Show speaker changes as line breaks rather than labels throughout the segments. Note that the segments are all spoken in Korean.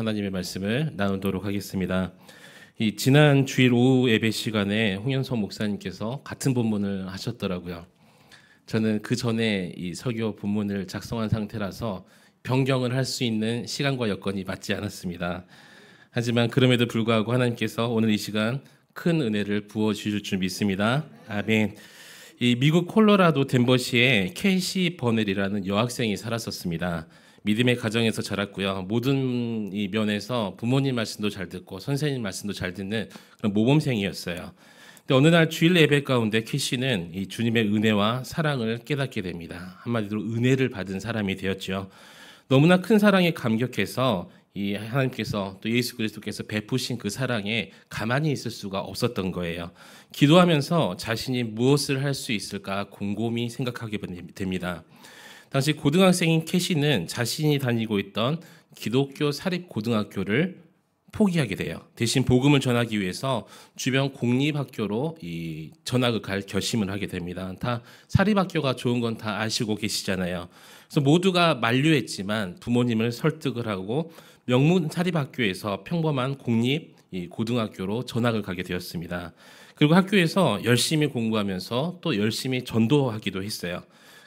하나님의 말씀을 나누도록 하겠습니다. 이 지난 주일 오후 예배 시간에 홍현석 목사님께서 같은 본문을 하셨더라고요. 저는 그 전에 이 설교 본문을 작성한 상태라서 변경을 할 수 있는 시간과 여건이 맞지 않았습니다. 하지만 그럼에도 불구하고 하나님께서 오늘 이 시간 큰 은혜를 부어 주실 줄 믿습니다. 아멘. 이 미국 콜로라도 덴버시에 캐시 버넬이라는 여학생이 살았었습니다. 믿음의 가정에서 자랐고요. 모든 이 면에서 부모님 말씀도 잘 듣고 선생님 말씀도 잘 듣는 그런 모범생이었어요. 근데 어느 날 주일 예배 가운데 캐시는 이 주님의 은혜와 사랑을 깨닫게 됩니다. 한마디로 은혜를 받은 사람이 되었죠. 너무나 큰 사랑에 감격해서 이 하나님께서 또 예수 그리스도께서 베푸신 그 사랑에 가만히 있을 수가 없었던 거예요. 기도하면서 자신이 무엇을 할 수 있을까 곰곰이 생각하게 됩니다. 당시 고등학생인 캐시는 자신이 다니고 있던 기독교 사립고등학교를 포기하게 돼요. 대신 복음을 전하기 위해서 주변 공립학교로 이 전학을 갈 결심을 하게 됩니다. 다 사립학교가 좋은 건 다 아시고 계시잖아요. 그래서 모두가 만류했지만 부모님을 설득을 하고 명문 사립학교에서 평범한 공립 이 고등학교로 전학을 가게 되었습니다. 그리고 학교에서 열심히 공부하면서 또 열심히 전도하기도 했어요.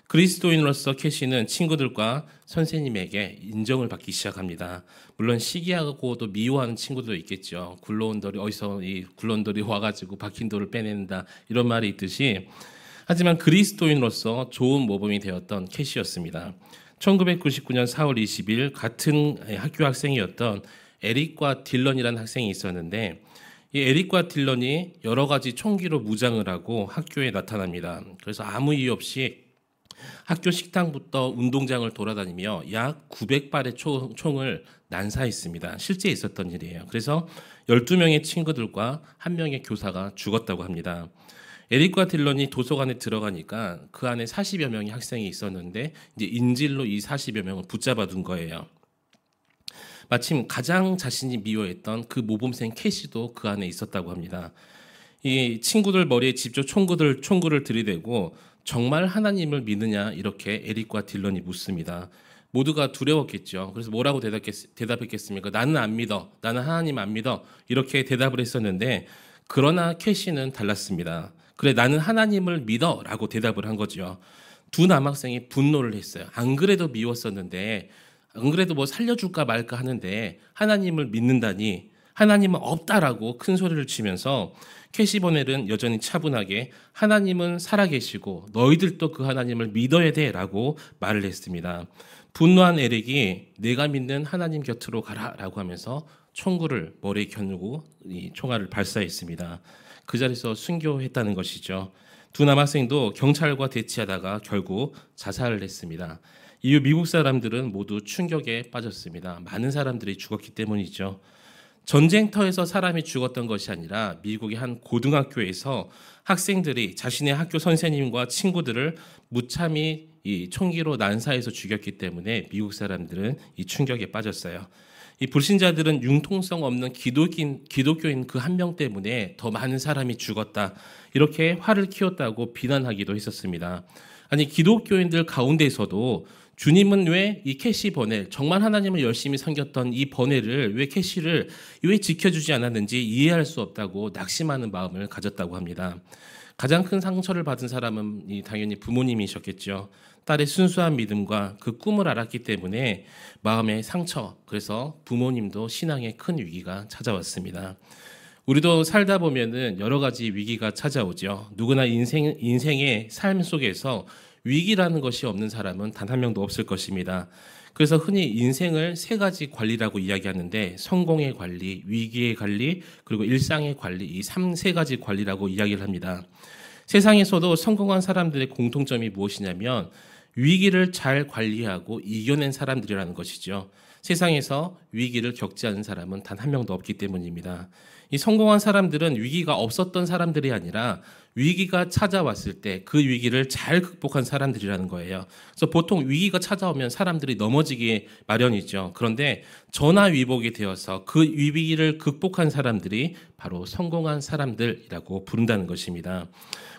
그리스도인으로서 캐시는 친구들과 선생님에게 인정을 받기 시작합니다. 물론 시기하고도 미워하는 친구도 있겠죠. 굴러온 돌이 어디서 이 굴러온 돌이 와가지고 박힌 돌을 빼낸다 이런 말이 있듯이, 하지만 그리스도인으로서 좋은 모범이 되었던 캐시였습니다. 1999년 4월 20일 같은 학교 학생이었던 에릭과 딜런이라는 학생이 있었는데, 이 에릭과 딜런이 여러 가지 총기로 무장을 하고 학교에 나타납니다. 그래서 아무 이유 없이 학교 식당부터 운동장을 돌아다니며 약 900발의 총을 난사했습니다. 실제 있었던 일이에요. 그래서 12명의 친구들과 1명의 교사가 죽었다고 합니다. 에릭과 딜런이 도서관에 들어가니까 그 안에 40여 명의 학생이 있었는데 이제 인질로 이 40여 명을 붙잡아 둔 거예요. 마침 가장 자신이 미워했던 그 모범생 캐시도 그 안에 있었다고 합니다. 이 친구들 머리에 직접 총구를 들이대고 정말 하나님을 믿느냐 이렇게 에릭과 딜런이 묻습니다. 모두가 두려웠겠죠. 그래서 뭐라고 대답했겠습니까? 나는 안 믿어. 나는 하나님 안 믿어. 이렇게 대답을 했었는데, 그러나 캐시는 달랐습니다. 그래, 나는 하나님을 믿어 라고 대답을 한 거죠. 두 남학생이 분노를 했어요. 안 그래도 미웠었는데, 안 그래도 뭐 살려줄까 말까 하는데 하나님을 믿는다니, 하나님은 없다라고 큰 소리를 치면서 캐시 버넬은 여전히 차분하게 하나님은 살아계시고 너희들도 그 하나님을 믿어야 돼라고 말을 했습니다. 분노한 에릭이 내가 믿는 하나님 곁으로 가라라고 하면서 총구를 머리에 겨누고 이 총알을 발사했습니다. 그 자리에서 순교했다는 것이죠. 두 남학생도 경찰과 대치하다가 결국 자살을 했습니다. 이후 미국 사람들은 모두 충격에 빠졌습니다. 많은 사람들이 죽었기 때문이죠. 전쟁터에서 사람이 죽었던 것이 아니라 미국의 한 고등학교에서 학생들이 자신의 학교 선생님과 친구들을 무참히 이 총기로 난사해서 죽였기 때문에 미국 사람들은 이 충격에 빠졌어요. 이 불신자들은 융통성 없는 기독교인 그 한 명 때문에 더 많은 사람이 죽었다, 이렇게 화를 키웠다고 비난하기도 했었습니다. 아니, 기독교인들 가운데서도 주님은 왜 이 캐시 버넬, 정말 하나님을 열심히 섬겼던 이 버넬을 왜 캐시를 왜 지켜주지 않았는지 이해할 수 없다고 낙심하는 마음을 가졌다고 합니다. 가장 큰 상처를 받은 사람은 당연히 부모님이셨겠죠. 딸의 순수한 믿음과 그 꿈을 알았기 때문에 마음의 상처, 그래서 부모님도 신앙에 큰 위기가 찾아왔습니다. 우리도 살다 보면은 여러 가지 위기가 찾아오죠. 누구나 인생의 삶 속에서 위기라는 것이 없는 사람은 단 한 명도 없을 것입니다. 그래서 흔히 인생을 세 가지 관리라고 이야기하는데, 성공의 관리, 위기의 관리, 그리고 일상의 관리, 이 세 가지 관리라고 이야기를 합니다. 세상에서도 성공한 사람들의 공통점이 무엇이냐면 위기를 잘 관리하고 이겨낸 사람들이라는 것이죠. 세상에서 위기를 겪지 않은 사람은 단 한 명도 없기 때문입니다. 이 성공한 사람들은 위기가 없었던 사람들이 아니라 위기가 찾아왔을 때 그 위기를 잘 극복한 사람들이라는 거예요. 그래서 보통 위기가 찾아오면 사람들이 넘어지기 마련이죠. 그런데 전화위복이 되어서 그 위기를 극복한 사람들이 바로 성공한 사람들이라고 부른다는 것입니다.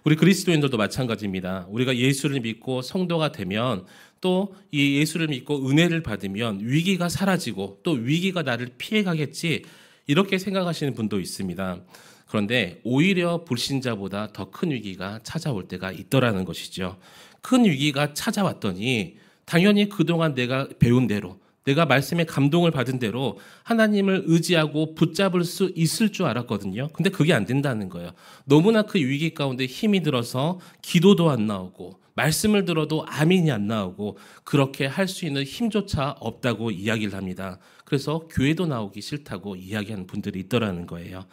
우리 그리스도인들도 마찬가지입니다. 우리가 예수를 믿고 성도가 되면 또 이 예수를 믿고 은혜를 받으면 위기가 사라지고 또 위기가 나를 피해가겠지 이렇게 생각하시는 분도 있습니다. 그런데 오히려 불신자보다 더 큰 위기가 찾아올 때가 있더라는 것이죠. 큰 위기가 찾아왔더니 당연히 그동안 내가 배운 대로 내가 말씀에 감동을 받은 대로 하나님을 의지하고 붙잡을 수 있을 줄 알았거든요. 근데 그게 안 된다는 거예요. 너무나 그 위기 가운데 힘이 들어서 기도도 안 나오고 말씀을 들어도 아멘이 안 나오고 그렇게 할 수 있는 힘조차 없다고 이야기를 합니다. 그래서 교회도 나오기 싫다고 이야기하는 분들이 있더라는 거예요.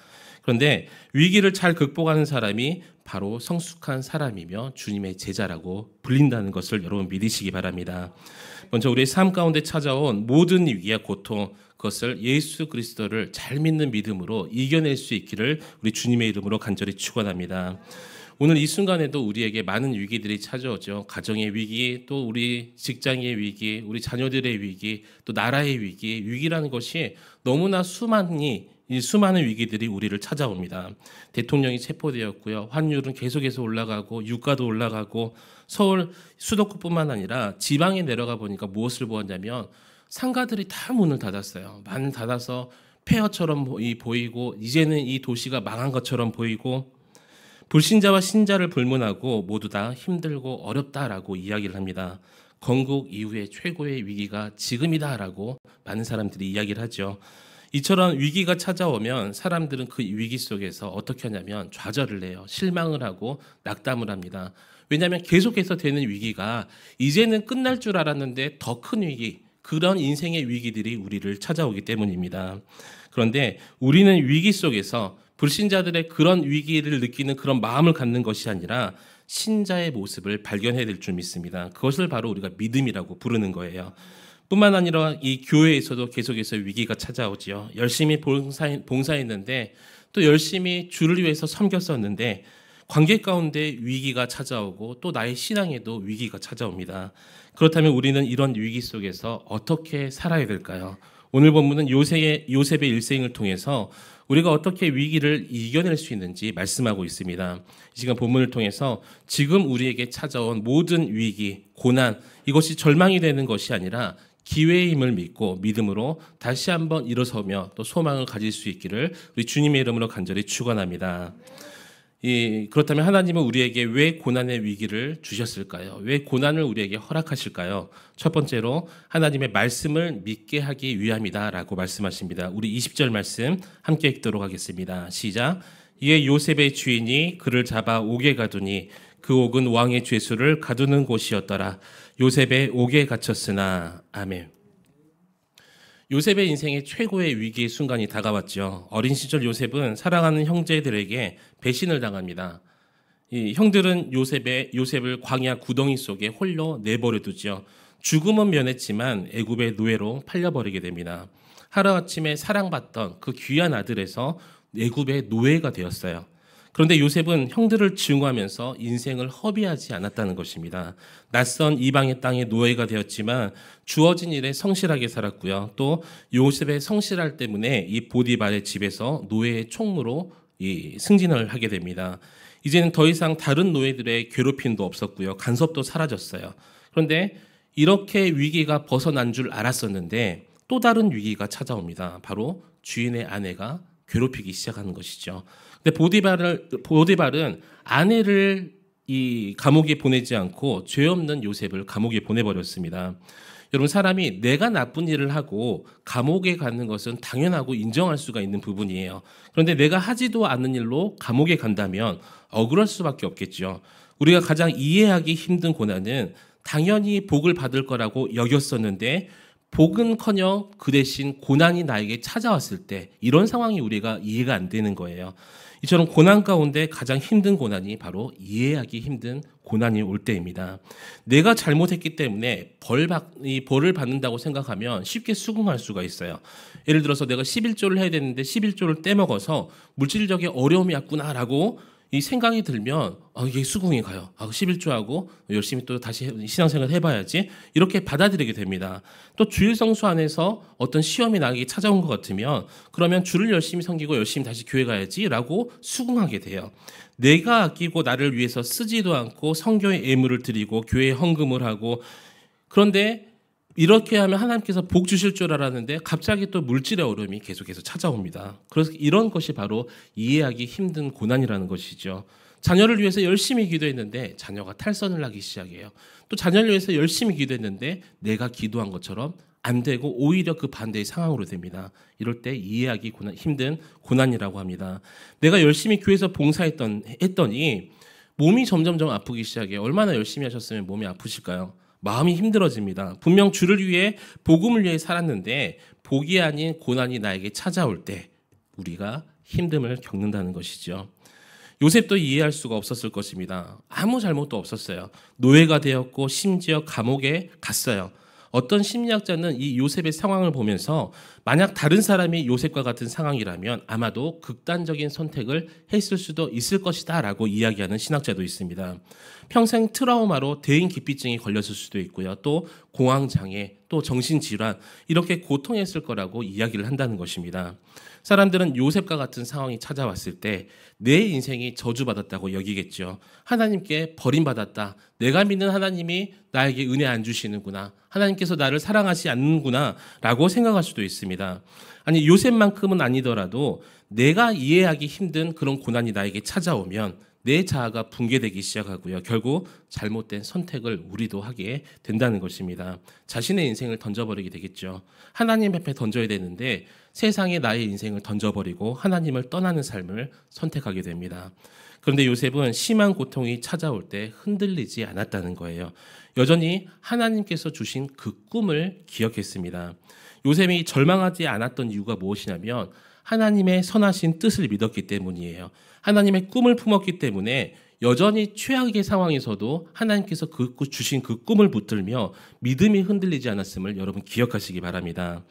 그런데 위기를 잘 극복하는 사람이 바로 성숙한 사람이며 주님의 제자라고 불린다는 것을 여러분 믿으시기 바랍니다. 먼저 우리의 삶 가운데 찾아온 모든 위기와 고통, 그것을 예수 그리스도를 잘 믿는 믿음으로 이겨낼 수 있기를 우리 주님의 이름으로 간절히 축원합니다. 오늘 이 순간에도 우리에게 많은 위기들이 찾아오죠. 가정의 위기, 또 우리 직장의 위기, 우리 자녀들의 위기, 또 나라의 위기, 위기라는 것이 너무나 수많은 위기들이 우리를 찾아옵니다. 대통령이 체포되었고요. 환율은 계속해서 올라가고 유가도 올라가고 서울 수도권뿐만 아니라 지방에 내려가 보니까 무엇을 보았냐면 상가들이 다 문을 닫았어요. 문을 닫아서 폐허처럼 보이고 이제는 이 도시가 망한 것처럼 보이고 불신자와 신자를 불문하고 모두 다 힘들고 어렵다라고 이야기를 합니다. 건국 이후의 최고의 위기가 지금이다라고 많은 사람들이 이야기를 하죠. 이처럼 위기가 찾아오면 사람들은 그 위기 속에서 어떻게 하냐면 좌절을 해요. 실망을 하고 낙담을 합니다. 왜냐하면 계속해서 되는 위기가 이제는 끝날 줄 알았는데 더 큰 위기, 그런 인생의 위기들이 우리를 찾아오기 때문입니다. 그런데 우리는 위기 속에서 불신자들의 그런 위기를 느끼는 그런 마음을 갖는 것이 아니라 신자의 모습을 발견해야 될 줄 믿습니다. 그것을 바로 우리가 믿음이라고 부르는 거예요. 뿐만 아니라 이 교회에서도 계속해서 위기가 찾아오지요. 열심히 봉사했는데 또 열심히 주를 위해서 섬겼었는데 관계 가운데 위기가 찾아오고 또 나의 신앙에도 위기가 찾아옵니다. 그렇다면 우리는 이런 위기 속에서 어떻게 살아야 될까요? 오늘 본문은 요셉의 일생을 통해서 우리가 어떻게 위기를 이겨낼 수 있는지 말씀하고 있습니다. 이 시간 본문을 통해서 지금 우리에게 찾아온 모든 위기, 고난, 이것이 절망이 되는 것이 아니라 기회의 힘을 믿고 믿음으로 다시 한번 일어서며 또 소망을 가질 수 있기를 우리 주님의 이름으로 간절히 축원합니다. 그렇다면 하나님은 우리에게 왜 고난의 위기를 주셨을까요? 왜 고난을 우리에게 허락하실까요? 첫 번째로 하나님의 말씀을 믿게 하기 위함이다라고 말씀하십니다. 우리 20절 말씀 함께 읽도록 하겠습니다. 시작. 이에 요셉의 주인이 그를 잡아 옥에 가두니 그 옥은 왕의 죄수를 가두는 곳이었더라. 요셉의 옥에 갇혔으나. 아멘. 요셉의 인생의 최고의 위기의 순간이 다가왔죠. 어린 시절 요셉은 사랑하는 형제들에게 배신을 당합니다. 이 형들은 요셉을 광야 구덩이 속에 홀로 내버려 두죠. 죽음은 면했지만 애굽의 노예로 팔려버리게 됩니다. 하루아침에 사랑받던 그 귀한 아들에서 애굽의 노예가 되었어요. 그런데 요셉은 형들을 증오하면서 인생을 허비하지 않았다는 것입니다. 낯선 이방의 땅의 노예가 되었지만 주어진 일에 성실하게 살았고요. 또 요셉의 성실할 때문에 이 보디발의 집에서 노예의 총무로 승진을 하게 됩니다. 이제는 더 이상 다른 노예들의 괴롭힘도 없었고요. 간섭도 사라졌어요. 그런데 이렇게 위기가 벗어난 줄 알았었는데 또 다른 위기가 찾아옵니다. 바로 주인의 아내가 괴롭히기 시작하는 것이죠. 근데 보디발은 아내를 이 감옥에 보내지 않고 죄 없는 요셉을 감옥에 보내버렸습니다. 여러분, 사람이 내가 나쁜 일을 하고 감옥에 가는 것은 당연하고 인정할 수가 있는 부분이에요. 그런데 내가 하지도 않는 일로 감옥에 간다면 억울할 수밖에 없겠죠. 우리가 가장 이해하기 힘든 고난은 당연히 복을 받을 거라고 여겼었는데 복은커녕 그 대신 고난이 나에게 찾아왔을 때 이런 상황이 우리가 이해가 안 되는 거예요. 이처럼 고난 가운데 가장 힘든 고난이 바로 이해하기 힘든 고난이 올 때입니다. 내가 잘못했기 때문에 벌을 받는다고 생각하면 쉽게 수긍할 수가 있어요. 예를 들어서 내가 11조를 해야 되는데 11조를 떼먹어서 물질적인 어려움이 왔구나라고 이 생각이 들면 이게 수긍이 가요. 11조하고 열심히 또 다시 신앙생활 해봐야지 이렇게 받아들이게 됩니다. 또 주일 성수 안에서 어떤 시험이 나에게 찾아온 것 같으면 그러면 주를 열심히 섬기고 열심히 다시 교회 가야지라고 수긍하게 돼요. 내가 아끼고 나를 위해서 쓰지도 않고 성경에 예물을 드리고 교회에 헌금을 하고 그런데 이렇게 하면 하나님께서 복 주실 줄 알았는데 갑자기 또 물질의 어려움이 계속해서 찾아옵니다. 그래서 이런 것이 바로 이해하기 힘든 고난이라는 것이죠. 자녀를 위해서 열심히 기도했는데 자녀가 탈선을 하기 시작해요. 또 자녀를 위해서 열심히 기도했는데 내가 기도한 것처럼 안 되고 오히려 그 반대의 상황으로 됩니다. 이럴 때 이해하기 힘든 고난이라고 합니다. 내가 열심히 교회에서 했더니 몸이 점점점 아프기 시작해요. 얼마나 열심히 하셨으면 몸이 아프실까요? 마음이 힘들어집니다. 분명 주를 위해 복음을 위해 살았는데 복이 아닌 고난이 나에게 찾아올 때 우리가 힘듦을 겪는다는 것이죠. 요셉도 이해할 수가 없었을 것입니다. 아무 잘못도 없었어요. 노예가 되었고 심지어 감옥에 갔어요. 어떤 심리학자는 이 요셉의 상황을 보면서 만약 다른 사람이 요셉과 같은 상황이라면 아마도 극단적인 선택을 했을 수도 있을 것이다 라고 이야기하는 신학자도 있습니다. 평생 트라우마로 대인기피증이 걸렸을 수도 있고요. 또 공황장애, 또 정신질환 이렇게 고통했을 거라고 이야기를 한다는 것입니다. 사람들은 요셉과 같은 상황이 찾아왔을 때 내 인생이 저주받았다고 여기겠죠. 하나님께 버림받았다. 내가 믿는 하나님이 나에게 은혜 안 주시는구나. 하나님께서 나를 사랑하지 않는구나 라고 생각할 수도 있습니다. 아니 요셉만큼은 아니더라도 내가 이해하기 힘든 그런 고난이 나에게 찾아오면 내 자아가 붕괴되기 시작하고요. 결국 잘못된 선택을 우리도 하게 된다는 것입니다. 자신의 인생을 던져버리게 되겠죠. 하나님 앞에 던져야 되는데 세상에 나의 인생을 던져버리고 하나님을 떠나는 삶을 선택하게 됩니다. 그런데 요셉은 심한 고통이 찾아올 때 흔들리지 않았다는 거예요. 여전히 하나님께서 주신 그 꿈을 기억했습니다. 요셉이 절망하지 않았던 이유가 무엇이냐면 하나님의 선하신 뜻을 믿었기 때문이에요. 하나님의 꿈을 품었기 때문에 여전히 최악의 상황에서도 하나님께서 주신 그 꿈을 붙들며 믿음이 흔들리지 않았음을 여러분 기억하시기 바랍니다.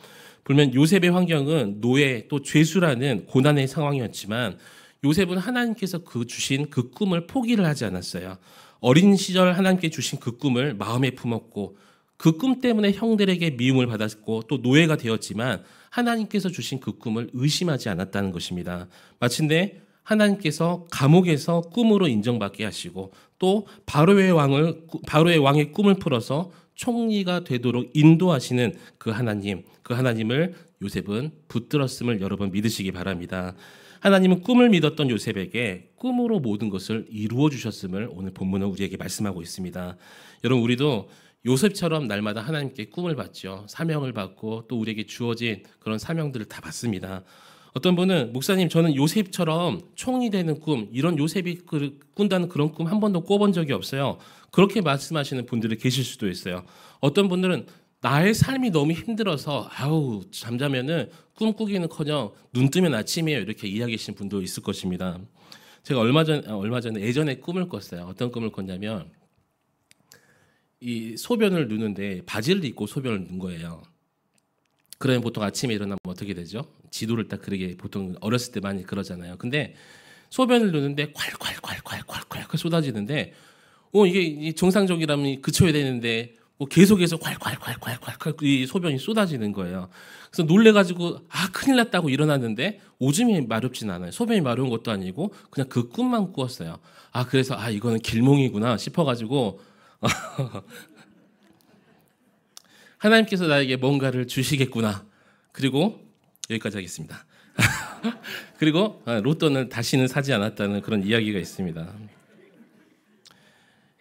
보면 요셉의 환경은 노예 또 죄수라는 고난의 상황이었지만 요셉은 하나님께서 주신 그 꿈을 포기를 하지 않았어요. 어린 시절 하나님께 주신 그 꿈을 마음에 품었고 그 꿈 때문에 형들에게 미움을 받았고 또 노예가 되었지만 하나님께서 주신 그 꿈을 의심하지 않았다는 것입니다. 마침내 하나님께서 감옥에서 꿈으로 인정받게 하시고 또 바로의 왕의 꿈을 풀어서 총리가 되도록 인도하시는 그 하나님을 요셉은 붙들었음을 여러분 믿으시기 바랍니다. 하나님은 꿈을 믿었던 요셉에게 꿈으로 모든 것을 이루어 주셨음을 오늘 본문은 우리에게 말씀하고 있습니다. 여러분 우리도 요셉처럼 날마다 하나님께 꿈을 받죠. 사명을 받고 또 우리에게 주어진 그런 사명들을 다 받습니다. 어떤 분은 목사님 저는 요셉처럼 총리 되는 꿈 이런 요셉이 꾼다는 그런 꿈 한 번도 꿔본 적이 없어요. 그렇게 말씀하시는 분들이 계실 수도 있어요. 어떤 분들은 나의 삶이 너무 힘들어서 잠자면은 꿈꾸기는커녕 눈 뜨면 아침이에요 이렇게 이야기하시는 분도 있을 것입니다. 제가 얼마 전에 예전에 꿈을 꿨어요. 어떤 꿈을 꿨냐면 이 소변을 누는데 바지를 입고 소변을 누는 거예요. 그러면 보통 아침에 일어나면 어떻게 되죠? 지도를 딱 그러게 보통 어렸을 때 많이 그러잖아요. 근데 소변을 누는데 콸콸콸콸콸콸 쏟아지는데 이게 정상적이라면 그쳐야 되는데 계속해서 콸콸콸콸콸 이 소변이 쏟아지는 거예요. 그래서 놀래가지고 큰일 났다고 일어났는데 오줌이 마렵진 않아요. 소변이 마려운 것도 아니고 그냥 그 꿈만 꾸었어요. 그래서 이거는 길몽이구나 싶어가지고 하나님께서 나에게 뭔가를 주시겠구나. 그리고 여기까지 하겠습니다. 그리고 로또는 다시는 사지 않았다는 그런 이야기가 있습니다.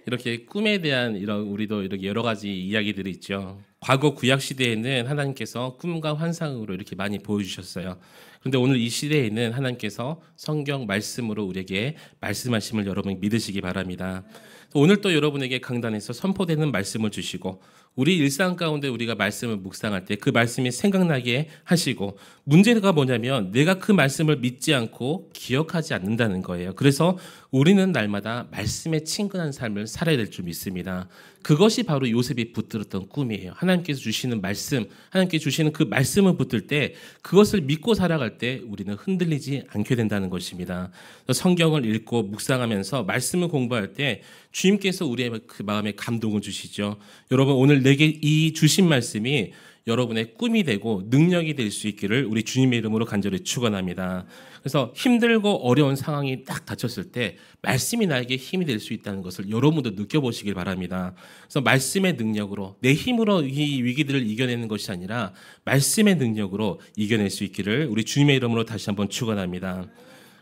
이렇게 꿈에 대한 우리도 이렇게 여러 가지 이야기들이 있죠. 과거 구약 시대에는 하나님께서 꿈과 환상으로 이렇게 많이 보여주셨어요. 그런데 오늘 이 시대에는 하나님께서 성경 말씀으로 우리에게 말씀하심을 여러분 믿으시기 바랍니다. 오늘 또 여러분에게 강단에서 선포되는 말씀을 주시고 우리 일상 가운데 우리가 말씀을 묵상할 때 그 말씀이 생각나게 하시고 문제가 뭐냐면 내가 그 말씀을 믿지 않고 기억하지 않는다는 거예요. 그래서 우리는 날마다 말씀에 친근한 삶을 살아야 될 줄 믿습니다. 그것이 바로 요셉이 붙들었던 꿈이에요. 하나님께서 주시는 말씀, 하나님께 주시는 그 말씀을 붙들 때 그것을 믿고 살아갈 때 우리는 흔들리지 않게 된다는 것입니다. 성경을 읽고 묵상하면서 말씀을 공부할 때 주님께서 우리의 그 마음에 감동을 주시죠. 여러분 오늘 내게 이 주신 말씀이 여러분의 꿈이 되고 능력이 될 수 있기를 우리 주님의 이름으로 간절히 축원합니다. 그래서 힘들고 어려운 상황이 딱 닥쳤을 때 말씀이 나에게 힘이 될 수 있다는 것을 여러분도 느껴보시길 바랍니다. 그래서 말씀의 능력으로, 내 힘으로 이 위기들을 이겨내는 것이 아니라 말씀의 능력으로 이겨낼 수 있기를 우리 주님의 이름으로 다시 한번 축원합니다.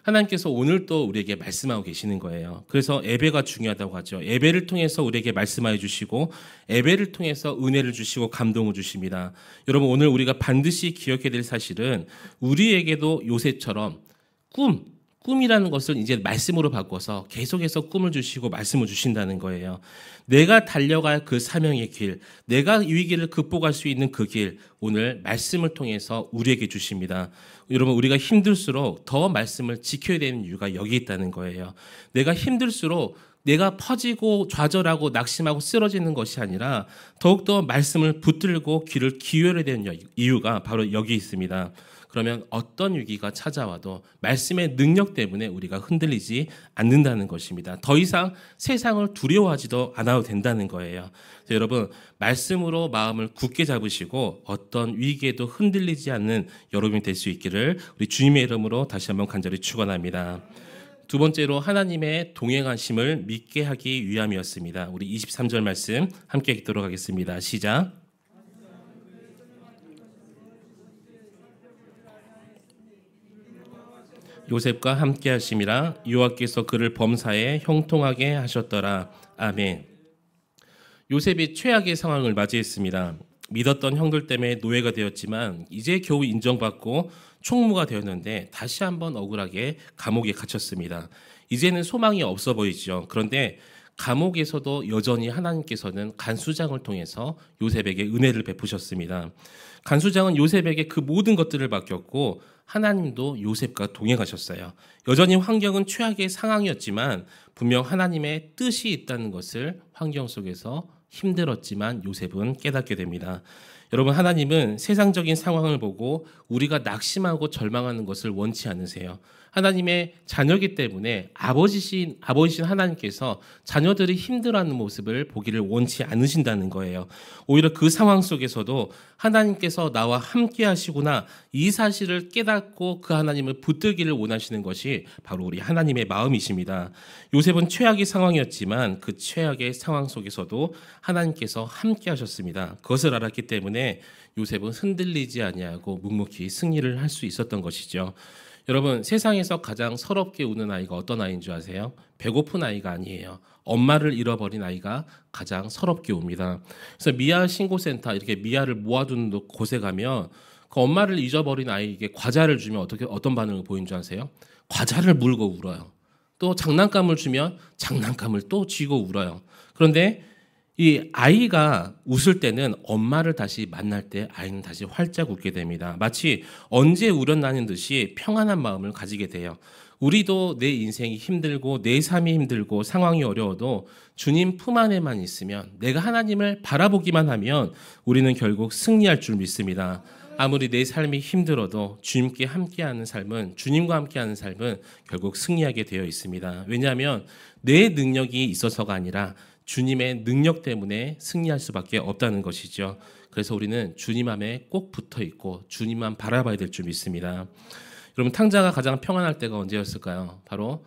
하나님께서 오늘 또 우리에게 말씀하고 계시는 거예요. 그래서 예배가 중요하다고 하죠. 예배를 통해서 우리에게 말씀하여 주시고 예배를 통해서 은혜를 주시고 감동을 주십니다. 여러분, 오늘 우리가 반드시 기억해야 될 사실은 우리에게도 요셉처럼 꿈이라는 것을 이제 말씀으로 바꿔서 계속해서 꿈을 주시고 말씀을 주신다는 거예요. 내가 달려갈 그 사명의 길, 내가 위기를 극복할 수 있는 그 길, 오늘 말씀을 통해서 우리에게 주십니다. 여러분, 우리가 힘들수록 더 말씀을 지켜야 되는 이유가 여기 있다는 거예요. 내가 힘들수록 내가 퍼지고 좌절하고 낙심하고 쓰러지는 것이 아니라 더욱더 말씀을 붙들고 귀를 기울여야 되는 이유가 바로 여기 있습니다. 그러면 어떤 위기가 찾아와도 말씀의 능력 때문에 우리가 흔들리지 않는다는 것입니다. 더 이상 세상을 두려워하지도 않아도 된다는 거예요. 여러분, 말씀으로 마음을 굳게 잡으시고 어떤 위기에도 흔들리지 않는 여러분이 될 수 있기를 우리 주님의 이름으로 다시 한번 간절히 축원합니다. 두 번째로 하나님의 동행하심을 믿게 하기 위함이었습니다. 우리 23절 말씀 함께 읽도록 하겠습니다. 시작. 요셉과 함께 하심이라 여호와께서 그를 범사에 형통하게 하셨더라. 아멘. 요셉이 최악의 상황을 맞이했습니다. 믿었던 형들 때문에 노예가 되었지만 이제 겨우 인정받고 총무가 되었는데 다시 한번 억울하게 감옥에 갇혔습니다. 이제는 소망이 없어 보이죠. 그런데 감옥에서도 여전히 하나님께서는 간수장을 통해서 요셉에게 은혜를 베푸셨습니다. 간수장은 요셉에게 그 모든 것들을 맡겼고 하나님도 요셉과 동행하셨어요. 여전히 환경은 최악의 상황이었지만 분명 하나님의 뜻이 있다는 것을 환경 속에서 힘들었지만 요셉은 깨닫게 됩니다. 여러분, 하나님은 세상적인 상황을 보고 우리가 낙심하고 절망하는 것을 원치 않으세요. 하나님의 자녀이기 때문에 아버지신 하나님께서 자녀들이 힘들어하는 모습을 보기를 원치 않으신다는 거예요. 오히려 그 상황 속에서도 하나님께서 나와 함께 하시구나, 이 사실을 깨닫고 그 하나님을 붙들기를 원하시는 것이 바로 우리 하나님의 마음이십니다. 요셉은 최악의 상황이었지만 그 최악의 상황 속에서도 하나님께서 함께 하셨습니다. 그것을 알았기 때문에 요셉은 흔들리지 아니하고 묵묵히 승리를 할 수 있었던 것이죠. 여러분, 세상에서 가장 서럽게 우는 아이가 어떤 아이인 줄 아세요? 배고픈 아이가 아니에요. 엄마를 잃어버린 아이가 가장 서럽게 웁니다. 그래서 미아 신고센터, 이렇게 미아를 모아두는 곳에 가면 그 엄마를 잊어버린 아이에게 과자를 주면 어떤 반응을 보이는 줄 아세요? 과자를 물고 울어요. 또 장난감을 주면 장난감을 또 쥐고 울어요. 그런데 이 아이가 웃을 때는 엄마를 다시 만날 때 아이는 다시 활짝 웃게 됩니다. 마치 언제 우러나는 듯이 평안한 마음을 가지게 돼요. 우리도 내 인생이 힘들고 내 삶이 힘들고 상황이 어려워도 주님 품 안에만 있으면, 내가 하나님을 바라보기만 하면 우리는 결국 승리할 줄 믿습니다. 아무리 내 삶이 힘들어도 주님께 함께하는 삶은, 주님과 함께하는 삶은 결국 승리하게 되어 있습니다. 왜냐하면 내 능력이 있어서가 아니라 주님의 능력 때문에 승리할 수밖에 없다는 것이죠. 그래서 우리는 주님 안에 꼭 붙어 있고 주님만 바라봐야 될 줄 믿습니다. 여러분, 탕자가 가장 평안할 때가 언제였을까요? 바로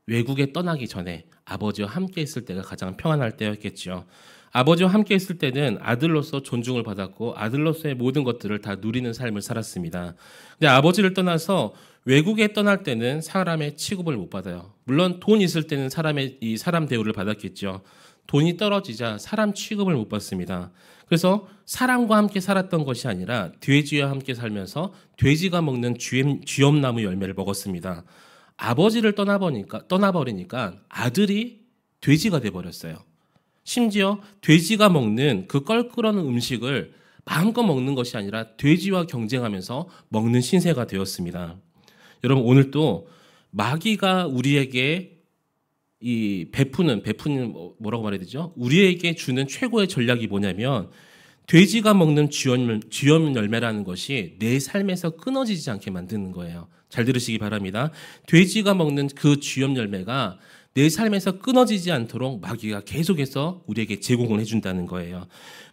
외국에 떠나기 전에 아버지와 함께 있을 때가 가장 평안할 때였겠죠. 아버지와 함께 있을 때는 아들로서 존중을 받았고 아들로서의 모든 것들을 다 누리는 삶을 살았습니다. 근데 아버지를 떠나서 외국에 떠날 때는 사람의 취급을 못 받아요. 물론 돈 있을 때는 사람 대우를 받았겠죠. 돈이 떨어지자 사람 취급을 못 받습니다. 그래서 사람과 함께 살았던 것이 아니라 돼지와 함께 살면서 돼지가 먹는 쥐엄나무 열매를 먹었습니다. 아버지를 떠나버리니까 아들이 돼지가 돼버렸어요. 심지어 돼지가 먹는 그 껄끄러운 음식을 마음껏 먹는 것이 아니라 돼지와 경쟁하면서 먹는 신세가 되었습니다. 여러분, 오늘도 마귀가 우리에게 베푸는 뭐라고 말해야 되죠? 우리에게 주는 최고의 전략이 뭐냐면 돼지가 먹는 쥐엄 열매라는 것이 내 삶에서 끊어지지 않게 만드는 거예요. 잘 들으시기 바랍니다. 돼지가 먹는 그 쥐엄 열매가 내 삶에서 끊어지지 않도록 마귀가 계속해서 우리에게 제공을 해준다는 거예요.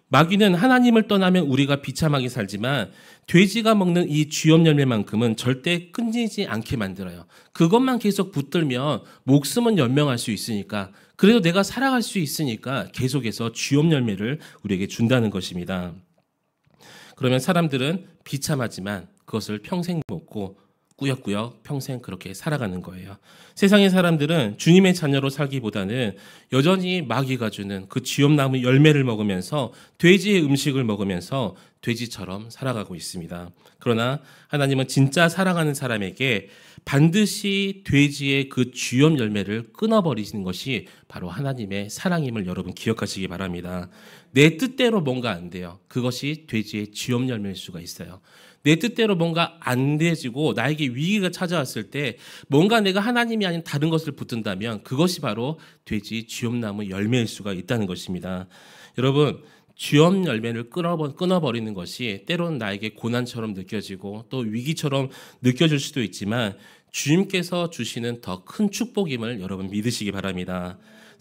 마귀는 하나님을 떠나면 우리가 비참하게 살지만 돼지가 먹는 이 쥐염 열매만큼은 절대 끊이지 않게 만들어요. 그것만 계속 붙들면 목숨은 연명할 수 있으니까, 그래도 내가 살아갈 수 있으니까 계속해서 쥐염 열매를 우리에게 준다는 것입니다. 그러면 사람들은 비참하지만 그것을 평생 먹고 꾸역꾸역 평생 그렇게 살아가는 거예요. 세상의 사람들은 주님의 자녀로 살기보다는 여전히 마귀가 주는 그 쥐염나무 열매를 먹으면서 돼지의 음식을 먹으면서 돼지처럼 살아가고 있습니다. 그러나 하나님은 진짜 사랑하는 사람에게 반드시 돼지의 그 쥐염 열매를 끊어버리시는 것이 바로 하나님의 사랑임을 여러분 기억하시기 바랍니다. 내 뜻대로 뭔가 안 돼요. 그것이 돼지의 쥐염 열매일 수가 있어요. 내 뜻대로 뭔가 안 되지고 나에게 위기가 찾아왔을 때 뭔가 내가 하나님이 아닌 다른 것을 붙든다면 그것이 바로 돼지 쥐염나무 열매일 수가 있다는 것입니다. 여러분, 쥐염 열매를 끊어버리는 것이 때로는 나에게 고난처럼 느껴지고 또 위기처럼 느껴질 수도 있지만 주님께서 주시는 더 큰 축복임을 여러분 믿으시기 바랍니다.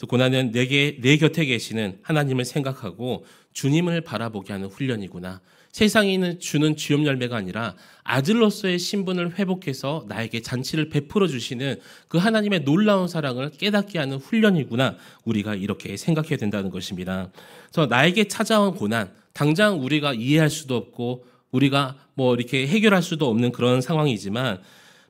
고난은 내 곁에 계시는 하나님을 생각하고 주님을 바라보게 하는 훈련이구나. 세상이 주는 쥐염 열매가 아니라 아들로서의 신분을 회복해서 나에게 잔치를 베풀어 주시는 그 하나님의 놀라운 사랑을 깨닫게 하는 훈련이구나. 우리가 이렇게 생각해야 된다는 것입니다. 그래서 나에게 찾아온 고난, 당장 우리가 이해할 수도 없고 우리가 이렇게 해결할 수도 없는 그런 상황이지만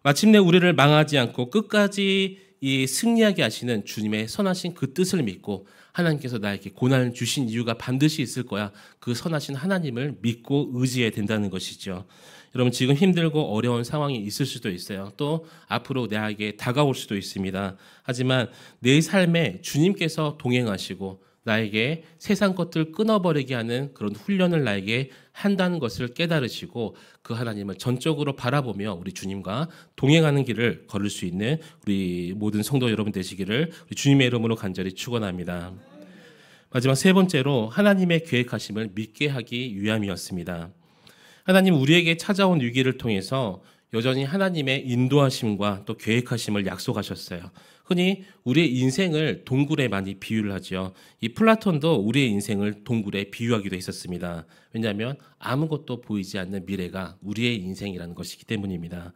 마침내 우리를 망하지 않고 끝까지 승리하게 하시는 주님의 선하신 그 뜻을 믿고 하나님께서 나에게 고난을 주신 이유가 반드시 있을 거야. 그 선하신 하나님을 믿고 의지해야 된다는 것이죠. 여러분, 지금 힘들고 어려운 상황이 있을 수도 있어요. 또 앞으로 나에게 다가올 수도 있습니다. 하지만 내 삶에 주님께서 동행하시고 나에게 세상 것들 끊어버리게 하는 그런 훈련을 나에게 한다는 것을 깨달으시고 그 하나님을 전적으로 바라보며 우리 주님과 동행하는 길을 걸을 수 있는 우리 모든 성도 여러분 되시기를 우리 주님의 이름으로 간절히 축원합니다. 마지막 세 번째로 하나님의 계획하심을 믿게 하기 위함이었습니다. 하나님 우리에게 찾아온 위기를 통해서 여전히 하나님의 인도하심과 또 계획하심을 약속하셨어요. 흔히 우리의 인생을 동굴에 많이 비유를 하죠. 이 플라톤도 우리의 인생을 동굴에 비유하기도 했었습니다. 왜냐하면 아무것도 보이지 않는 미래가 우리의 인생이라는 것이기 때문입니다.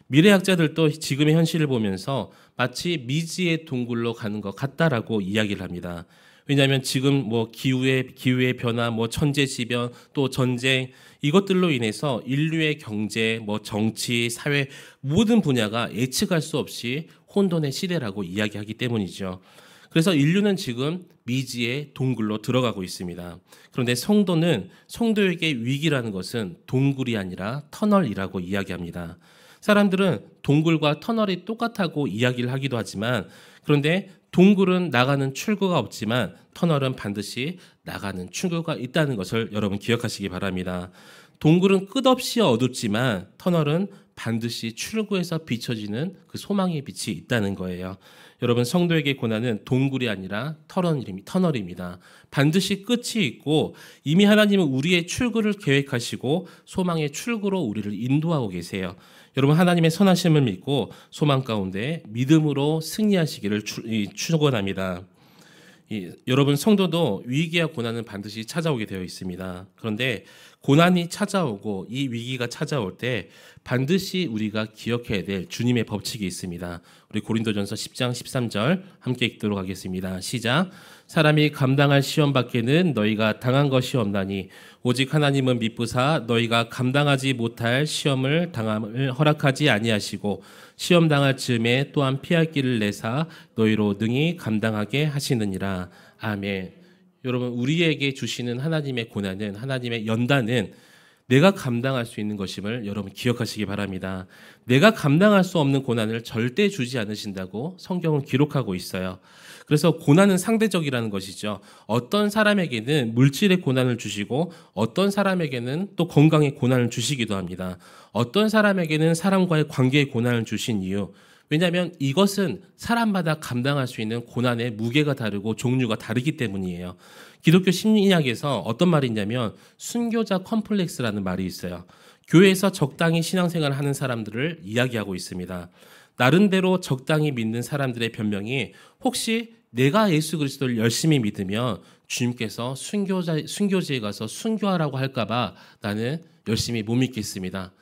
미래학자들도 지금의 현실을 보면서 마치 미지의 동굴로 가는 것 같다라고 이야기를 합니다. 왜냐하면 지금 기후의 변화, 천재지변, 또 전쟁 이것들로 인해서 인류의 경제, 정치, 사회 모든 분야가 예측할 수 없이 혼돈의 시대라고 이야기하기 때문이죠. 그래서 인류는 지금 미지의 동굴로 들어가고 있습니다. 그런데 성도에게 위기라는 것은 동굴이 아니라 터널이라고 이야기합니다. 사람들은 동굴과 터널이 똑같다고 이야기를 하기도 하지만 그런데 동굴은 나가는 출구가 없지만 터널은 반드시 나가는 출구가 있다는 것을 여러분 기억하시기 바랍니다. 동굴은 끝없이 어둡지만 터널은 반드시 출구에서 비춰지는 그 소망의 빛이 있다는 거예요. 여러분, 성도에게 고난은 동굴이 아니라 터널입니다. 반드시 끝이 있고 이미 하나님은 우리의 출구를 계획하시고 소망의 출구로 우리를 인도하고 계세요. 여러분, 하나님의 선하심을 믿고 소망 가운데 믿음으로 승리하시기를 축원합니다. 여러분, 성도도 위기와 고난은 반드시 찾아오게 되어 있습니다. 그런데 고난이 찾아오고 이 위기가 찾아올 때 반드시 우리가 기억해야 될 주님의 법칙이 있습니다. 우리 고린도전서 10장 13절 함께 읽도록 하겠습니다. 시작. 사람이 감당할 시험 밖에는 너희가 당한 것이 없나니 오직 하나님은 미쁘사 너희가 감당하지 못할 시험을 당함을 허락하지 아니하시고 시험 당할 즈음에 또한 피할 길을 내사 너희로 능히 감당하게 하시느니라. 아멘. 여러분, 우리에게 주시는 하나님의 고난은, 하나님의 연단은 내가 감당할 수 있는 것임을 여러분 기억하시기 바랍니다. 내가 감당할 수 없는 고난을 절대 주지 않으신다고 성경은 기록하고 있어요. 그래서 고난은 상대적이라는 것이죠. 어떤 사람에게는 물질의 고난을 주시고 어떤 사람에게는 또 건강의 고난을 주시기도 합니다. 어떤 사람에게는 사람과의 관계의 고난을 주신 이유, 왜냐하면 이것은 사람마다 감당할 수 있는 고난의 무게가 다르고 종류가 다르기 때문이에요. 기독교 심리학에서 어떤 말이 있냐면 순교자 컴플렉스라는 말이 있어요. 교회에서 적당히 신앙생활을 하는 사람들을 이야기하고 있습니다. 나름대로 적당히 믿는 사람들의 변명이 혹시 내가 예수 그리스도를 열심히 믿으면 주님께서 순교지에 가서 순교하라고 할까봐 나는 열심히 못 믿겠습니다.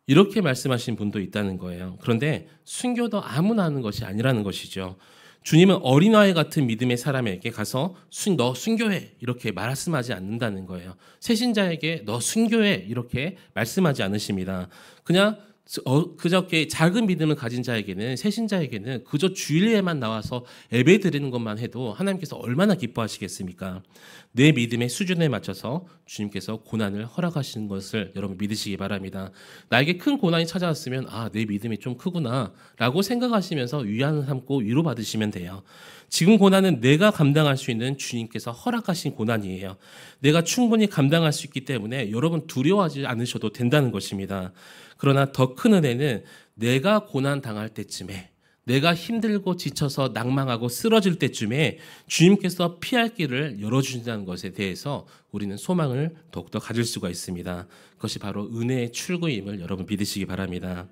이렇게 말씀하신 분도 있다는 거예요. 그런데 순교도 아무나 하는 것이 아니라는 것이죠. 주님은 어린아이 같은 믿음의 사람에게 가서 너 순교해 이렇게 말씀하지 않는다는 거예요. 새신자에게 너 순교해 이렇게 말씀하지 않으십니다. 그냥 그저께 작은 믿음을 가진 자에게는, 새신자에게는 그저 주일에만 나와서 예배 드리는 것만 해도 하나님께서 얼마나 기뻐하시겠습니까? 내 믿음의 수준에 맞춰서 주님께서 고난을 허락하시는 것을 여러분 믿으시기 바랍니다. 나에게 큰 고난이 찾아왔으면 내 믿음이 좀 크구나 라고 생각하시면서 위안을 삼고 위로받으시면 돼요. 지금 고난은 내가 감당할 수 있는 주님께서 허락하신 고난이에요. 내가 충분히 감당할 수 있기 때문에 여러분 두려워하지 않으셔도 된다는 것입니다. 그러나 더 큰 은혜는 내가 고난 당할 때쯤에, 내가 힘들고 지쳐서 낭망하고 쓰러질 때쯤에 주님께서 피할 길을 열어주신다는 것에 대해서 우리는 소망을 더욱더 가질 수가 있습니다. 그것이 바로 은혜의 출구임을 여러분 믿으시기 바랍니다.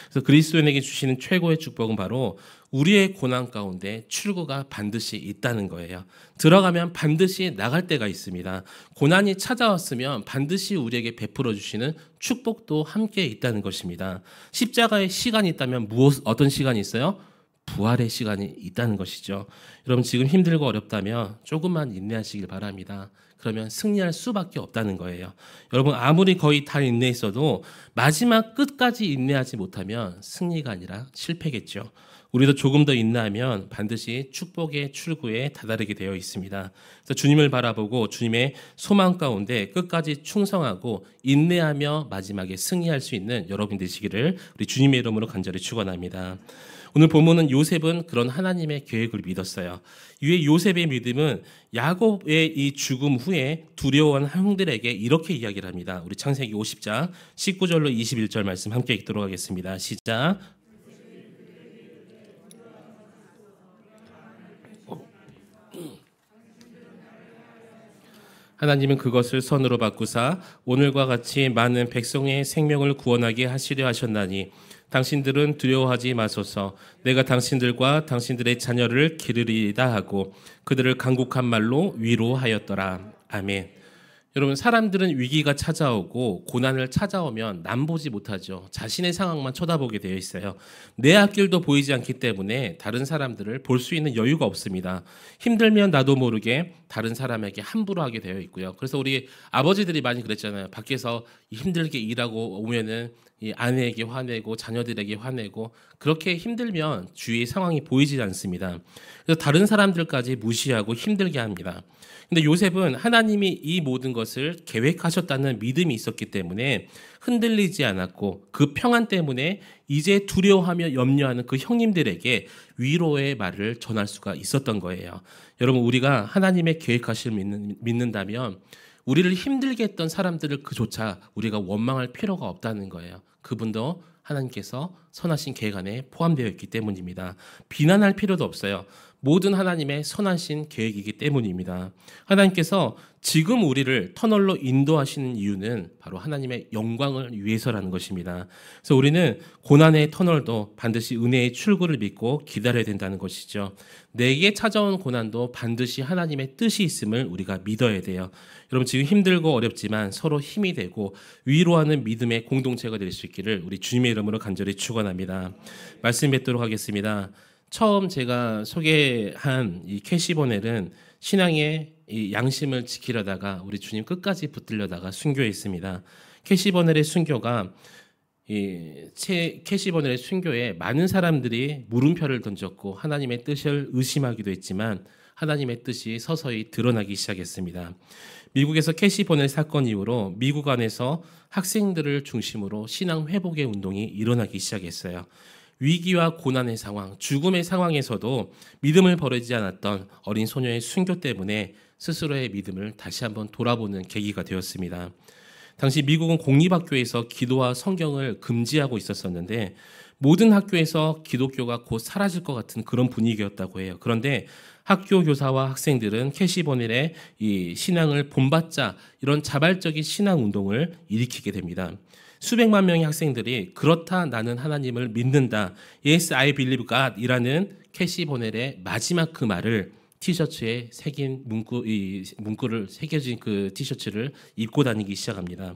그래서 그리스도인에게 주시는 최고의 축복은 바로 우리의 고난 가운데 출구가 반드시 있다는 거예요. 들어가면 반드시 나갈 때가 있습니다. 고난이 찾아왔으면 반드시 우리에게 베풀어 주시는 축복도 함께 있다는 것입니다. 십자가의 시간이 있다면 어떤 시간이 있어요? 부활의 시간이 있다는 것이죠. 여러분 지금 힘들고 어렵다면 조금만 인내하시길 바랍니다. 그러면 승리할 수밖에 없다는 거예요. 여러분 아무리 거의 다 인내했어도 마지막 끝까지 인내하지 못하면 승리가 아니라 실패겠죠. 우리도 조금 더 인내하면 반드시 축복의 출구에 다다르게 되어 있습니다. 그래서 주님을 바라보고 주님의 소망 가운데 끝까지 충성하고 인내하며 마지막에 승리할 수 있는 여러분 되시기를 우리 주님의 이름으로 간절히 축원합니다. 오늘 본문은 요셉은 그런 하나님의 계획을 믿었어요. 이에 요셉의 믿음은 야곱의 이 죽음 후에 두려워한 형들에게 이렇게 이야기를 합니다. 우리 창세기 50장 19절로 21절 말씀 함께 읽도록 하겠습니다. 시작. 하나님은 그것을 선으로 바꾸사 오늘과 같이 많은 백성의 생명을 구원하게 하시려 하셨나니 당신들은 두려워하지 마소서. 내가 당신들과 당신들의 자녀를 기르리이다 하고 그들을 간곡한 말로 위로하였더라. 아멘. 여러분 사람들은 위기가 찾아오고 고난을 찾아오면 남보지 못하죠. 자신의 상황만 쳐다보게 되어 있어요. 내 앞길도 보이지 않기 때문에 다른 사람들을 볼 수 있는 여유가 없습니다. 힘들면 나도 모르게 다른 사람에게 함부로 하게 되어 있고요. 그래서 우리 아버지들이 많이 그랬잖아요. 밖에서 힘들게 일하고 오면은 이 아내에게 화내고 자녀들에게 화내고 그렇게 힘들면 주위의 상황이 보이지 않습니다. 그래서 다른 사람들까지 무시하고 힘들게 합니다. 근데 요셉은 하나님이 이 모든 것을 계획하셨다는 믿음이 있었기 때문에 흔들리지 않았고 그 평안 때문에 이제 두려워하며 염려하는 그 형님들에게 위로의 말을 전할 수가 있었던 거예요. 여러분 우리가 하나님의 계획하심을 믿는다면 우리를 힘들게 했던 사람들을 그조차 우리가 원망할 필요가 없다는 거예요. 그분도 하나님께서 선하신 계획 안에 포함되어 있기 때문입니다. 비난할 필요도 없어요. 모든 하나님의 선하신 계획이기 때문입니다. 하나님께서 지금 우리를 터널로 인도하시는 이유는 바로 하나님의 영광을 위해서라는 것입니다. 그래서 우리는 고난의 터널도 반드시 은혜의 출구를 믿고 기다려야 된다는 것이죠. 내게 찾아온 고난도 반드시 하나님의 뜻이 있음을 우리가 믿어야 돼요. 여러분 지금 힘들고 어렵지만 서로 힘이 되고 위로하는 믿음의 공동체가 될 수 있기를 우리 주님의 이름으로 간절히 축원합니다. 말씀 뵙도록 하겠습니다. 처음 제가 소개한 이 캐시보넬은 신앙의 이 양심을 지키려다가 우리 주님 끝까지 붙들려다가 순교했습니다. 캐시보넬의 순교가 캐시보넬의 순교에 많은 사람들이 물음표를 던졌고 하나님의 뜻을 의심하기도 했지만 하나님의 뜻이 서서히 드러나기 시작했습니다. 미국에서 캐시보넬 사건 이후로 미국 안에서 학생들을 중심으로 신앙 회복의 운동이 일어나기 시작했어요. 위기와 고난의 상황, 죽음의 상황에서도 믿음을 버리지 않았던 어린 소녀의 순교 때문에 스스로의 믿음을 다시 한번 돌아보는 계기가 되었습니다. 당시 미국은 공립학교에서 기도와 성경을 금지하고 있었었는데 모든 학교에서 기독교가 곧 사라질 것 같은 그런 분위기였다고 해요. 그런데 학교 교사와 학생들은 캐시보넬의 이 신앙을 본받자 이런 자발적인 신앙 운동을 일으키게 됩니다. 수백만 명의 학생들이 그렇다 나는 하나님을 믿는다 Yes I believe God 이라는 캐시 보넬의 마지막 그 말을 티셔츠에 새긴 문구를 새겨진 그 티셔츠를 입고 다니기 시작합니다.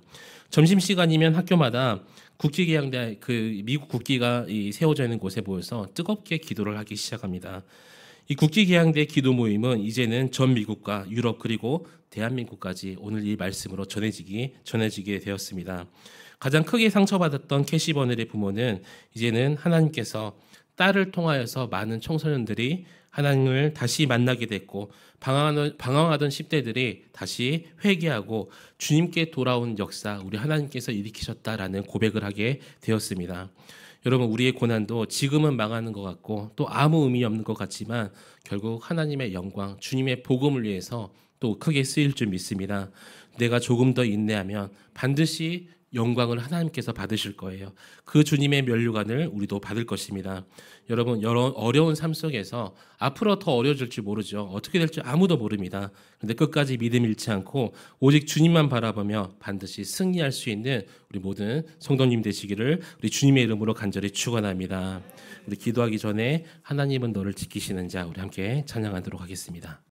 점심 시간이면 학교마다 국기계양대 그 미국 국기가 세워져 있는 곳에 모여서 뜨겁게 기도를 하기 시작합니다. 이 국기계양대 기도 모임은 이제는 전 미국과 유럽 그리고 대한민국까지 오늘 이 말씀으로 전해지게 되었습니다. 가장 크게 상처받았던 캐시 버넬의 부모는 이제는 하나님께서 딸을 통하여서 많은 청소년들이 하나님을 다시 만나게 됐고 방황하던 10대들이 다시 회개하고 주님께 돌아온 역사 우리 하나님께서 일으키셨다라는 고백을 하게 되었습니다. 여러분 우리의 고난도 지금은 망하는 것 같고 또 아무 의미 없는 것 같지만 결국 하나님의 영광 주님의 복음을 위해서 또 크게 쓰일 줄 믿습니다. 내가 조금 더 인내하면 반드시 영광을 하나님께서 받으실 거예요. 그 주님의 면류관을 우리도 받을 것입니다. 여러분 어려운 삶 속에서 앞으로 더 어려워질지 모르죠. 어떻게 될지 아무도 모릅니다. 그런데 끝까지 믿음 잃지 않고 오직 주님만 바라보며 반드시 승리할 수 있는 우리 모든 성도님 되시기를 우리 주님의 이름으로 간절히 축원합니다. 우리 기도하기 전에 하나님은 너를 지키시는 자 우리 함께 찬양하도록 하겠습니다.